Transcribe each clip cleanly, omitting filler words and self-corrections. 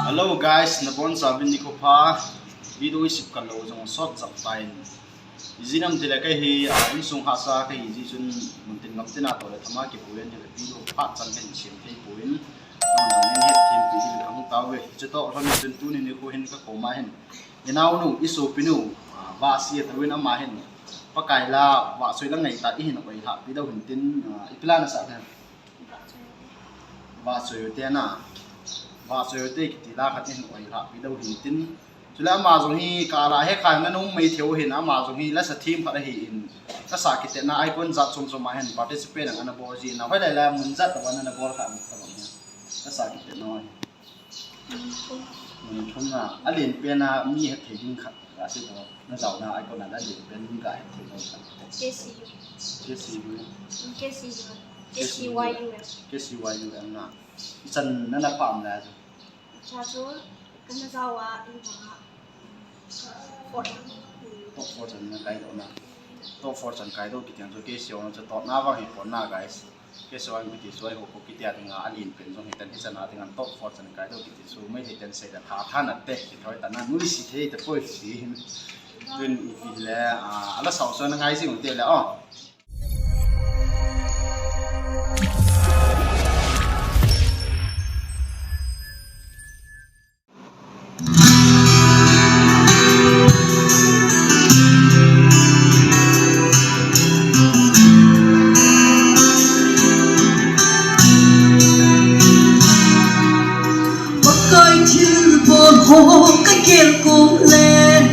Hello guys, nabon sabin ni ko pa video isip kan lo jong short chap tain izinam dile kai hi in sung ha sa kai ji chun muntin ngam tina to le thama ki pulen ni video pa chan hen sim thei puin non jong nen het thim pi dil ang tawe che to ron chun tu ni ko hen ka ko ma hen inau nu iso pinu ba si tawin ama hen pakai la wa soi la ngai ta i hin oi ha pi do hin tin iplan sa hen ba soi te na vahchoi te ki la khat hin oi ra pi do hin tin chula ma jong hi kala he khan na nung mei theu hin ama jong hi la sa thim pha hi in ka sa ki te na icon za chom chom ma hen participate ang ana bo ji na hoi la mun za ta wan na bol kha ta bang ka sa ki te no mun thum na alin pe na mi he the ding kha ra si to na zaw na icon na la din pen ni ga he the no kha KCYU na chân nó là phạm là cha chú cái nó rau à in thằng top fortune cái đó na top fortune cái đó cái tiếng cho cái siêu nó cho top na vào hiện còn na guys cái siêu anh bị siêu hộp cái tiếng tiếng alien pen trong hiện tên hiện na tiếng top fortune cái đó cái siêu mấy hiện tên sẽ là thà than là tệ thì thôi ta na nuôi xí thế ta phơi xí tuyên ý là là sáu số nó ngay gì cũng tiền là cái kia cũng lên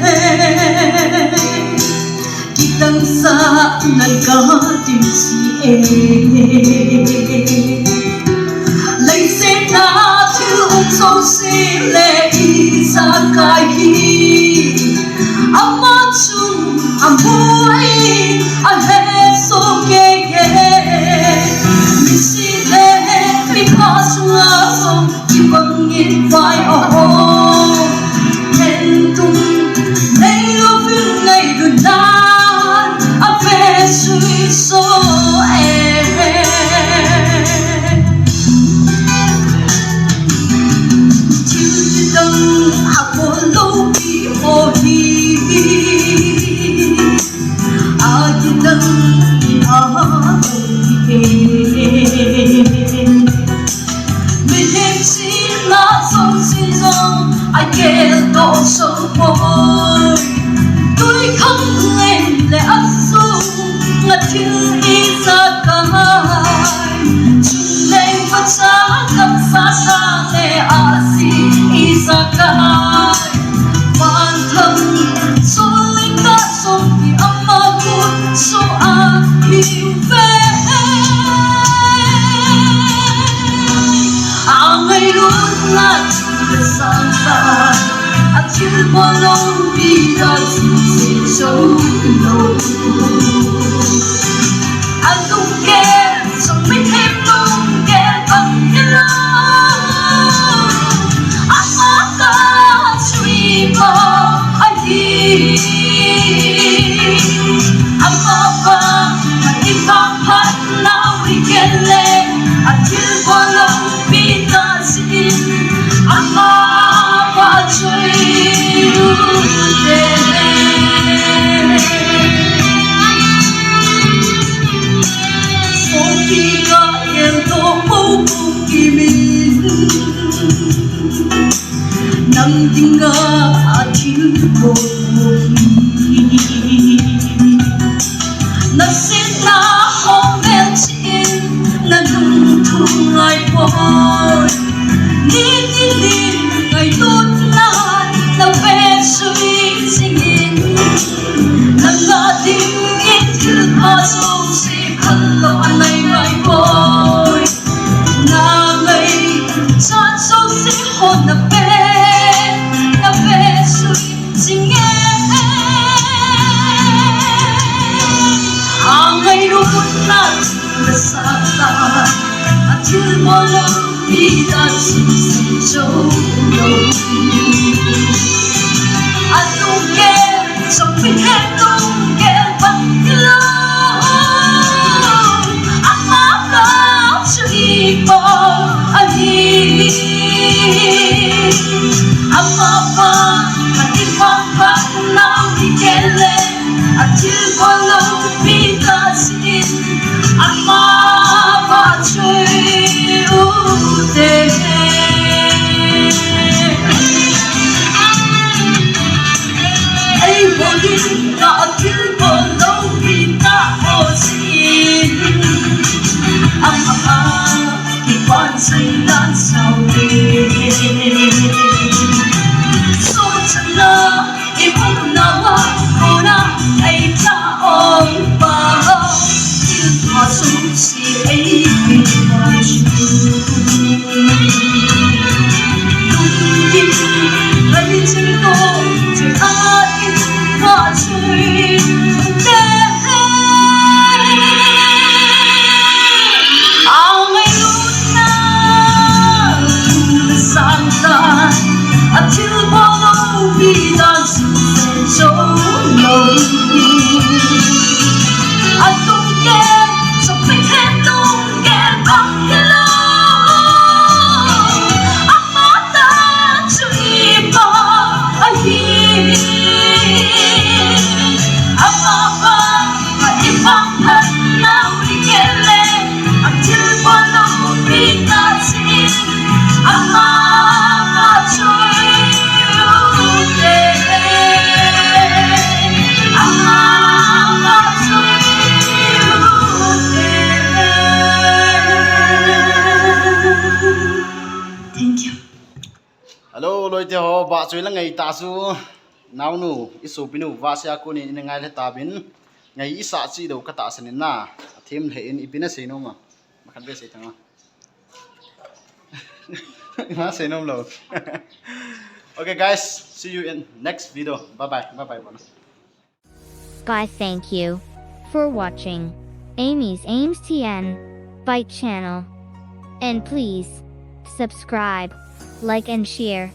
khi tăng xa lần có tình si lấy xe na thứ ông sâu xe lệ ra cái gì ama chung amoi a he so ke mi si le mi pas nga song ki bang in vai oh sâu môi tôi không lên để ấp xuống ngặt chữ đi ra cài chung lên phát sáng gặp xa xa để asi đi ra cài bản thân số linh đã sống thì âm mơ cuốn số yêu về ngày luôn là sáng dài chưa bao lâu đi ra xin sâu lâu anh không kém sống biết thêm không kém bằng cái lòng anh có ta suy mơ anh đi anh có vang mà đi vang hát nào đi kén lên anh chưa bao lâu đi ra xin anh vahchoi sopi ga yên to mâu kỳ min nang dinga atil mo na sin na khom chin na lung thung ai boy ni ngày tốt lại là về suy sinh lần là tim ít cứ mà sâu si khăn lo anh này mai boy na ngày san sâu si hồn na về suy sinh ngày lúc lại là xa ta chưa bao lâu đi ra xin sâu lâu anh không kém sống biết hết không kém le atil bolo pita sin ama vahchoi ute ai bodin na atil bolo pita osin ama ipan silan sawi so chana imong nawa ona ay taong pa masuk si ay pinasyu lungin ay cinto si ating vahchoi until follow me dance so low. I don't get so big and don't get back alone. I'm not that sweet, but I hear. I'm not if I'm not now we get late until follow me dancing. I'm not sure. Hello loi te ho ba chui la ngai ta su nau nu isu pinu wa sia ko ni ngai le ta bin ngai isa chi do ka ta sanin na them le in ipina se no ma khan be se tanga ma se no lo okay guys, see you in next video. Bye bye bona. Guys, thank you for watching Amy's Ames TN Bite channel, and please subscribe, like and share.